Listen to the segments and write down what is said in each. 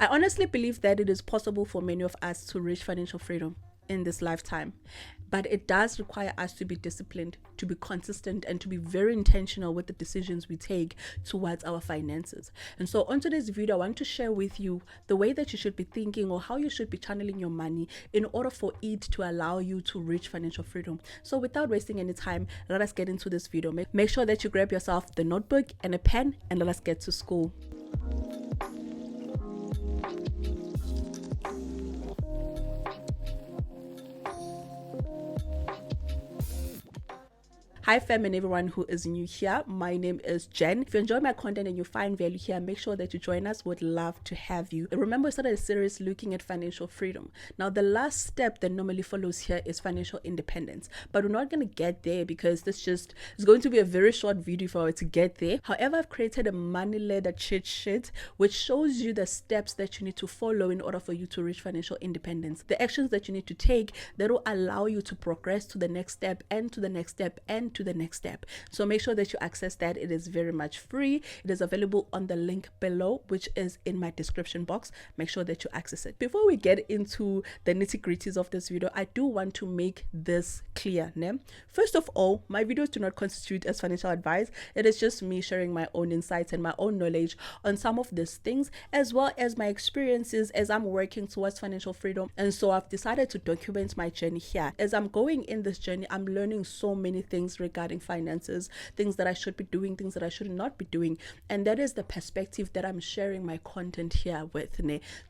I honestly believe that it is possible for many of us to reach financial freedom in this lifetime, but it does require us to be disciplined, to be consistent, and to be very intentional with the decisions we take towards our finances. And so on today's video, I want to share with you the way that you should be thinking or how you should be channeling your money in order for it to allow you to reach financial freedom. So without wasting any time, let us get into this video. Make sure that you grab yourself the notebook and a pen, and let us get to school. Hi fam and everyone who is new here. My name is Jen. If you enjoy my content and you find value here, make sure that you join us. Would love to have you. Remember, we started a series looking at financial freedom. Now, the last step that normally follows here is financial independence. But we're not going to get there because this just is going to be a very short video for us to get there. However, I've created a money ladder cheat sheet which shows you the steps that you need to follow in order for you to reach financial independence. The actions that you need to take that will allow you to progress to the next step and to the next step and to the next step. So make sure that you access that. It is very much free. It is available on the link below, which is in my description box. Make sure that you access it. Before we get into the nitty-gritties of this video, I do want to make this clear. First of all, my videos do not constitute as financial advice. It is just me sharing my own insights and my own knowledge on some of these things, as well as my experiences as I'm working towards financial freedom. And so I've decided to document my journey here. As I'm going in this journey, I'm learning so many things regarding finances, things that I should be doing, things that I should not be doing. And that is the perspective that I'm sharing my content here with,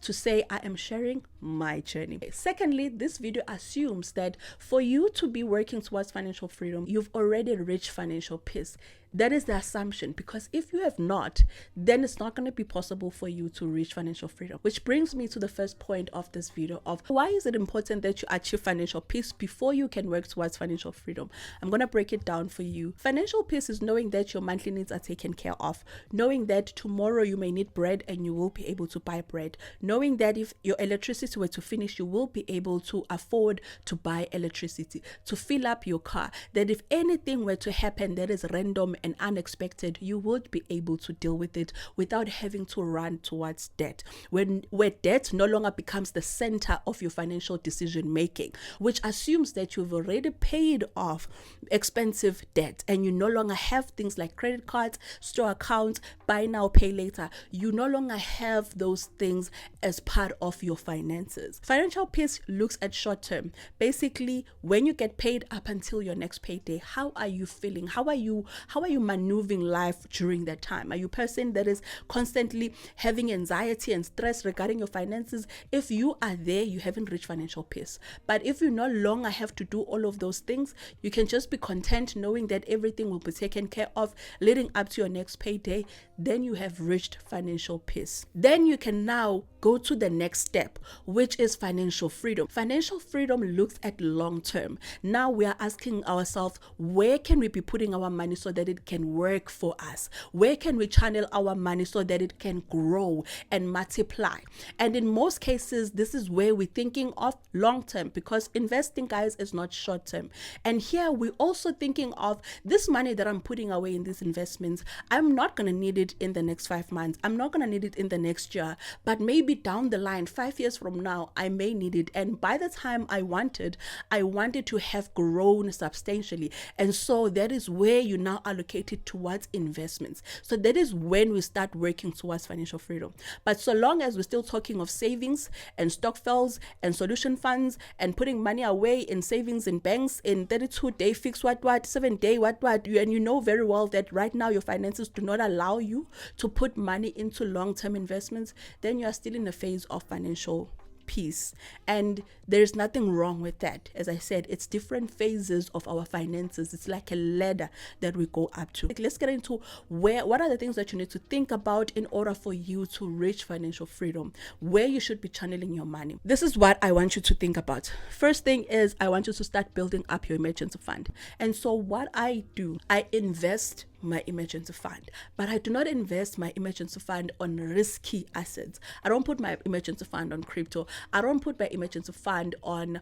to say I am sharing my journey. Secondly, this video assumes that for you to be working towards financial freedom, you've already reached financial peace. That is the assumption, because if you have not, then it's not going to be possible for you to reach financial freedom. Which brings me to the first point of this video of why is it important that you achieve financial peace before you can work towards financial freedom. I'm going to break it down for you. Financial peace is knowing that your monthly needs are taken care of, knowing that tomorrow you may need bread and you will be able to buy bread, knowing that if your electricity were to finish, you will be able to afford to buy electricity, to fill up your car, that if anything were to happen that is random and unexpected, you would be able to deal with it without having to run towards debt. Where debt no longer becomes the center of your financial decision making, which assumes that you've already paid off expensive debt and you no longer have things like credit cards, store accounts, buy now, pay later. You no longer have those things as part of your finances. Financial peace looks at short term. Basically, when you get paid up until your next payday, how are you feeling? How are you maneuvering life during that time? Are you a person that is constantly having anxiety and stress regarding your finances? If you are there, you haven't reached financial peace. But if you no longer have to do all of those things, you can just be content knowing that everything will be taken care of leading up to your next payday, then you have reached financial peace. Then you can now go to the next step, which is financial freedom. Financial freedom looks at long term. Now we are asking ourselves, where can we be putting our money so that it can work for us? Where can we channel our money so that it can grow and multiply? And in most cases, this is where we're thinking of long term, because investing, guys, is not short term. And here we're also thinking of this money that I'm putting away in these investments. I'm not going to need it in the next 5 months. I'm not going to need it in the next year, but maybe down the line, 5 years from now, I may need it. And by the time I wanted to have grown substantially. And so that is where you now allocate it towards investments. So that is when we start working towards financial freedom. But so long as we're still talking of savings and stokvels and solution funds and putting money away in savings in banks in 32-day fixed what 7-day what, and you know very well that right now your finances do not allow you to put money into long-term investments, then you are still in a phase of financial peace. And there's nothing wrong with that. As I said, it's different phases of our finances. It's like a ladder that we go up to. Let's get into what are the things that you need to think about in order for you to reach financial freedom, where you should be channeling your money. This is what I want you to think about. First thing is, I want you to start building up your emergency fund. And so what I do, I invest my emergency fund, but I do not invest my emergency fund on risky assets. I don't put my emergency fund on crypto. I don't put my emergency fund on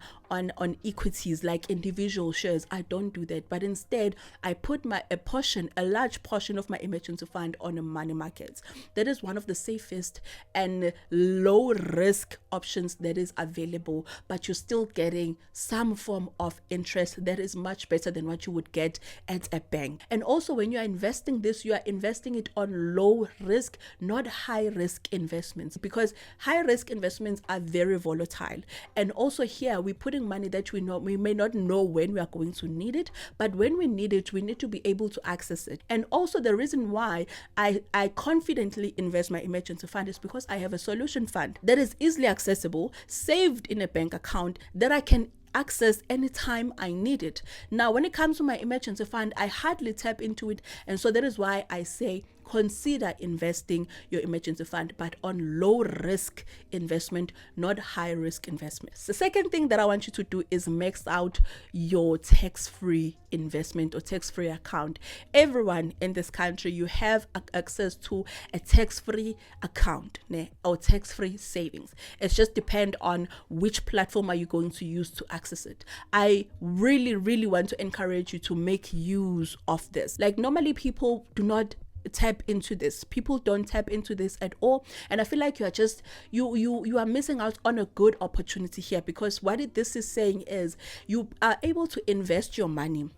equities like individual shares. I don't do that, but instead I put a large portion of my emergency fund on money markets. That is one of the safest and low risk options that is available, but you're still getting some form of interest that is much better than what you would get at a bank. And also, when you are investing this, you are investing it on low risk, not high risk investments, because high risk investments are very volatile. And also here we're putting money that we may not know when we are going to need it, but when we need it, we need to be able to access it. And also the reason why I confidently invest my emergency fund is because I have a solution fund that is easily accessible, saved in a bank account that I can access anytime I need it. Now, when it comes to my emergency fund, I hardly tap into it, and so that is why I say consider investing your emergency fund, but on low risk investment, not high risk investments. The second thing that I want you to do is max out your tax-free investment or tax-free account. Everyone in this country, you have access to a tax-free account or tax-free savings. It just depends on which platform are you going to use to access it. I really want to encourage you to make use of this. Like, normally people do not tap into this. People don't tap into this at all, and I feel like you are just you are missing out on a good opportunity here, because what this is saying is you are able to invest your money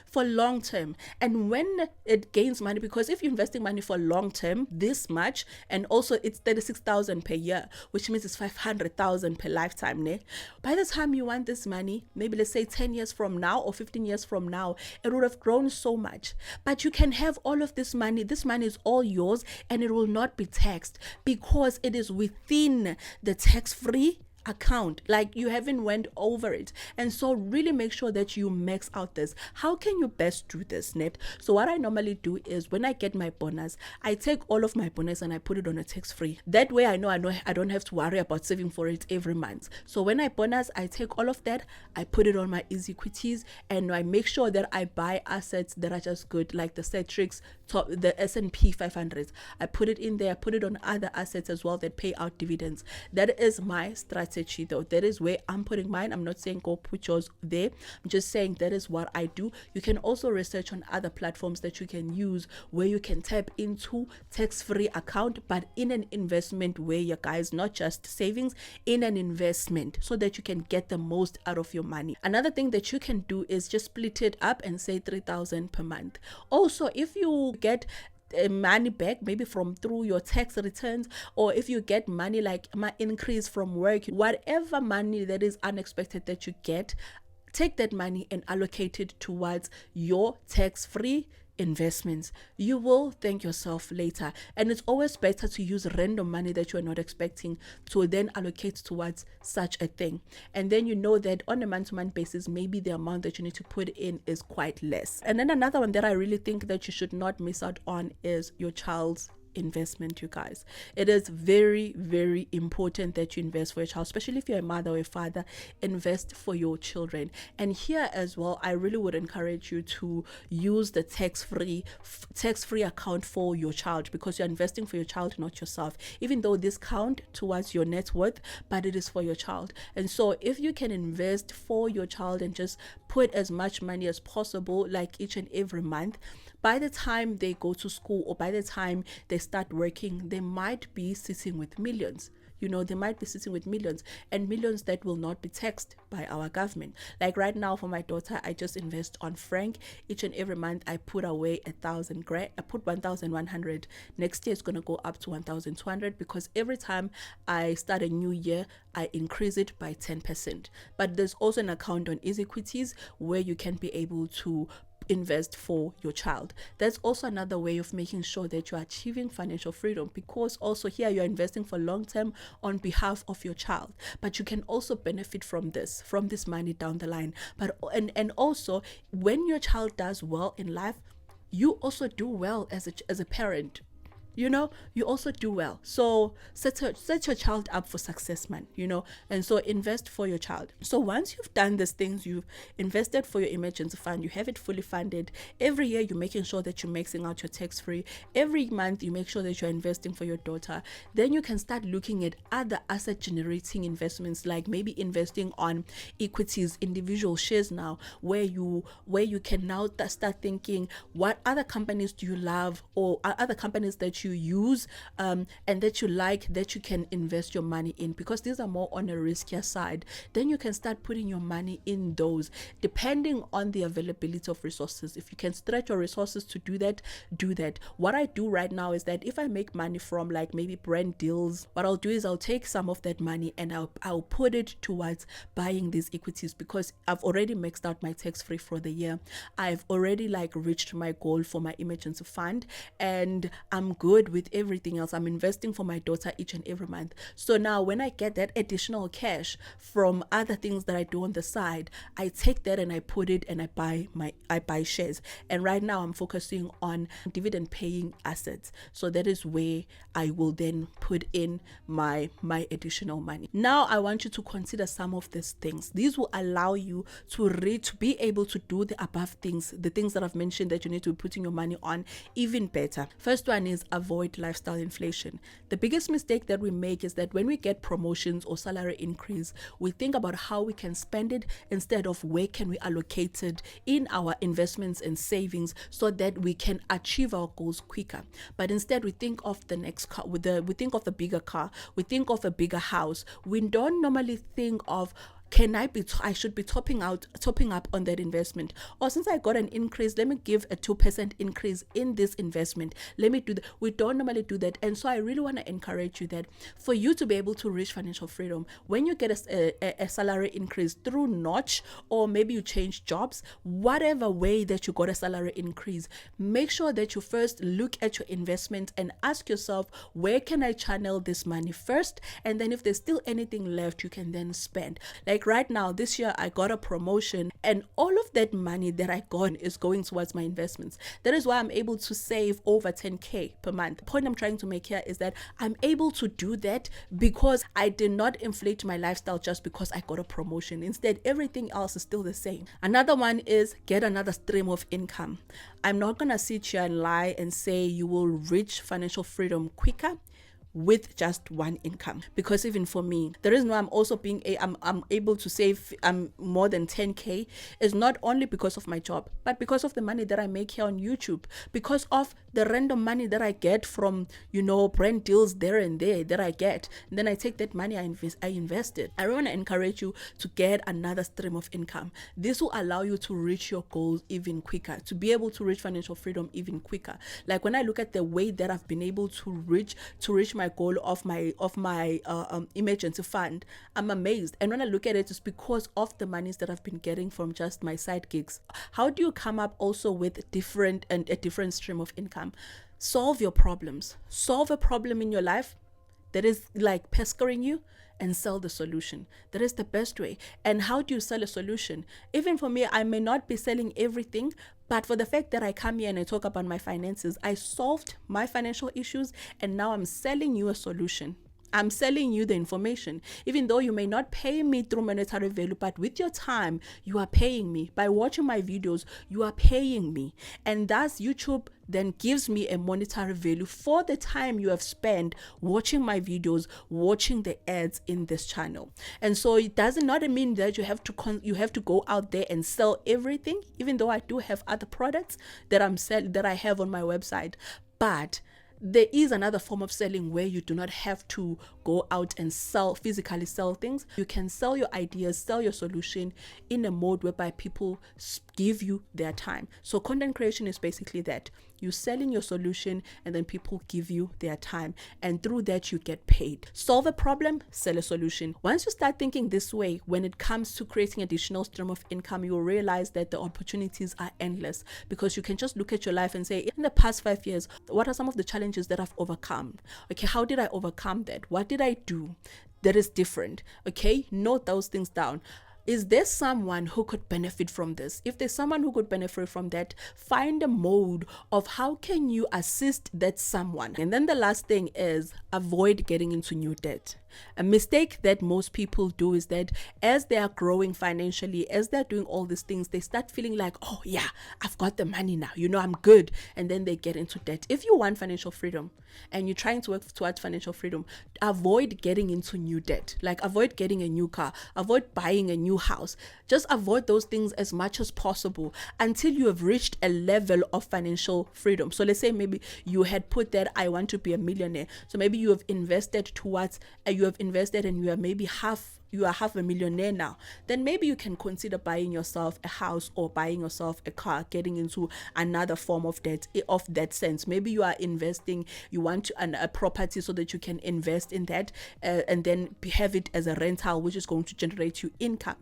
for long term, and when it gains money, because if you're investing money for long term this much, and also it's 36,000 per year, which means it's 500,000 per lifetime, by the time you want this money, maybe let's say 10 years from now or 15 years from now, it would have grown so much. But you can have all of this money is all yours, and it will not be taxed because it is within the tax-free account. Like, you haven't went over it. And so really make sure that you max out this. How can you best do this, Net? So what I normally do is, when I get my bonus, I take all of my bonus and I put it on a tax-free. That way I know I don't have to worry about saving for it every month. So when I bonus, I take all of that, I put it on my easy equities, and I make sure that I buy assets that are just good, like the Cetrix, the S&P 500. I put it in there, I put it on other assets as well that pay out dividends. That is my strategy, though. That is where I'm putting mine. I'm not saying go put yours there. I'm just saying that is what I do. You can also research on other platforms that you can use where you can tap into tax-free account, but in an investment way, you guys, not just savings, in an investment, so that you can get the most out of your money. Another thing that you can do is just split it up and say 3,000 per month. Also, if you get money back, maybe from through your tax returns, or if you get money like my increase from work, whatever money that is unexpected that you get, take that money and allocate it towards your tax-free investments. You will thank yourself later, and it's always better to use random money that you are not expecting to then allocate towards such a thing, and then you know that on a month-to-month basis, maybe the amount that you need to put in is quite less. And then another one that I really think that you should not miss out on is your child's investment, you guys. It is very important that you invest for your child, especially if you're a mother or a father. Invest for your children. And here as well, I really would encourage you to use the tax-free account for your child, because you're investing for your child, not yourself, even though this count towards your net worth, but it is for your child. And so if you can invest for your child and just put as much money as possible, like each and every month, by the time they go to school or by the time they start working, they might be sitting with millions. They might be sitting with millions, and millions that will not be taxed by our government. Like right now for my daughter, I just invest on Frank. Each and every month I put away 1,000 grand. I put 1,100. Next year it's going to go up to 1,200, because every time I start a new year, I increase it by 10%. But there's also an account on Easy Equities where you can be able to invest for your child. That's also another way of making sure that you're achieving financial freedom, because also here you're investing for long term on behalf of your child, but you can also benefit from this money down the line. But and also, when your child does well in life, you also do well as a parent. you also do well. So set your child up for success, man, and so invest for your child. So once you've done these things, you've invested for your emergency fund, you have it fully funded. Every year you're making sure that you're maxing out your tax free. Every month you make sure that you're investing for your daughter. Then you can start looking at other asset generating investments, like maybe investing on equities, individual shares now, where you can now start thinking, what other companies do you love, or other companies that you use and that you like, that you can invest your money in, because these are more on a riskier side. Then you can start putting your money in those, depending on the availability of resources. If you can stretch your resources to do that, do that. What I do right now is that if I make money from like maybe brand deals, what I'll do is I'll take some of that money and I'll put it towards buying these equities, because I've already maxed out my tax free for the year. I've already like reached my goal for my emergency fund, and I'm good with everything else. I'm investing for my daughter each and every month. So now when I get that additional cash from other things that I do on the side, I take that and I put it and I buy shares. And right now I'm focusing on dividend paying assets. So that is where I will then put in my additional money. Now I want you to consider some of these things. These will allow you to be able to do the above things, the things that I've mentioned that you need to be putting your money on, even better. First one is avoid lifestyle inflation. The biggest mistake that we make is that when we get promotions or salary increase, we think about how we can spend it instead of where can we allocate it in our investments and savings so that we can achieve our goals quicker. But instead we think of the next car, we think of the bigger car, we think of a bigger house. We don't normally think of, I should be topping up on that investment, or since I got an increase, let me give a 2% increase in this investment. Let me do that. We don't normally do that. And so I really want to encourage you that for you to be able to reach financial freedom, when you get a salary increase through Notch, or maybe you change jobs, whatever way that you got a salary increase, make sure that you first look at your investment and ask yourself, where can I channel this money first? And then if there's still anything left, you can then spend. Like right now, this year, I got a promotion, and all of that money that I got is going towards my investments. That is why I'm able to save over 10K per month. The point I'm trying to make here is that I'm able to do that because I did not inflate my lifestyle just because I got a promotion. Instead, everything else is still the same. Another one is get another stream of income. I'm not going to sit here and lie and say you will reach financial freedom quicker with just one income, because even for me, the reason why I'm also I'm able to save more than 10K is not only because of my job, but because of the money that I make here on YouTube, because of the random money that I get from brand deals there and there that I get, and then I take that money, I invest it. I want to encourage you to get another stream of income. This will allow you to reach your goals even quicker, to be able to reach financial freedom even quicker. Like when I look at the way that I've been able to reach my goal of my emergency fund, I'm amazed. And when I look at it, it's because of the monies that I've been getting from just my side gigs. How do you come up also with a different stream of income? Solve your problems. Solve a problem in your life that is like pestering you, and sell the solution. That is the best way. And how do you sell a solution? Even for me, I may not be selling everything, but for the fact that I come here and I talk about my finances, I solved my financial issues, and now I'm selling you a solution. I'm selling you the information. Even though you may not pay me through monetary value, but with your time, you are paying me. By watching my videos, you are paying me. And thus YouTube then gives me a monetary value for the time you have spent watching my videos, watching the ads in this channel. And so it does not mean that you have to go out there and sell everything, even though I do have other products that I have on my website. But there is another form of selling where you do not have to go out and physically sell things. You can sell your ideas, sell your solution in a mode whereby people give you their time. So content creation is basically that. You're selling your solution and then people give you their time. And through that, you get paid. Solve a problem, sell a solution. Once you start thinking this way, when it comes to creating additional stream of income, you will realize that the opportunities are endless, because you can just look at your life and say, in the past 5 years, what are some of the challenges that I've overcome? Okay, how did I overcome that? What did I do that is different? Okay, note those things down. is there someone who could benefit from this? If there's someone who could benefit from that, find a mode of how can you assist that someone. And then the last thing is avoid getting into new debt. A mistake that most people do is that as they are growing financially, as they're doing all these things, they start feeling like, oh yeah, I've got the money now, I'm good. And then they get into debt. If you want financial freedom and you're trying to work towards financial freedom, avoid getting into new debt. Like avoid getting a new car, avoid buying a new house. Just avoid those things as much as possible until you have reached a level of financial freedom. So let's say maybe you had put that I want to be a millionaire. So maybe you have invested towards and you are maybe half a millionaire now. Then maybe you can consider buying yourself a house or buying yourself a car, getting into another form of debt of that sense. Maybe you are investing, you want a property so that you can invest in that and then have it as a rental, which is going to generate you income.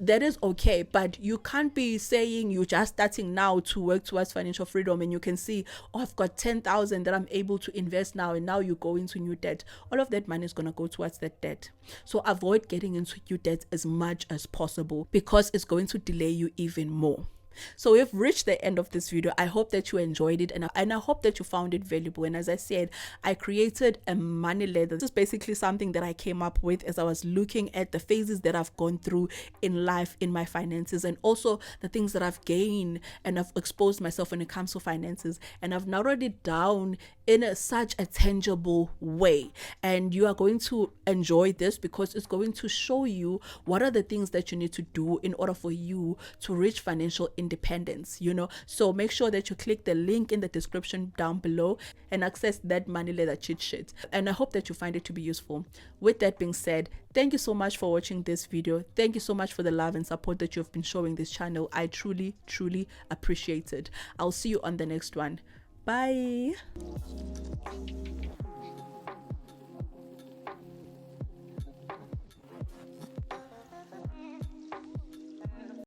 That is okay, but you can't be saying you're just starting now to work towards financial freedom and you can see, oh, I've got 10,000 that I'm able to invest now, and now you go into new debt. All of that money is going to go towards that debt. So avoid getting into new debt as much as possible because it's going to delay you even more. So we've reached the end of this video. I hope that you enjoyed it and I hope that you found it valuable. And as I said, I created a money ladder. This is basically something that I came up with as I was looking at the phases that I've gone through in life, in my finances, and also the things that I've gained and I've exposed myself when it comes to finances. And I've narrowed it down in such a tangible way. And you are going to enjoy this because it's going to show you what are the things that you need to do in order for you to reach financial independence. So make sure that you click the link in the description down below and access that money ladder cheat sheet. And I hope that you find it to be useful. With that being said, thank you so much for watching this video. Thank you so much for the love and support that you've been showing this channel. I truly appreciate it. I'll see you on the next one. Bye.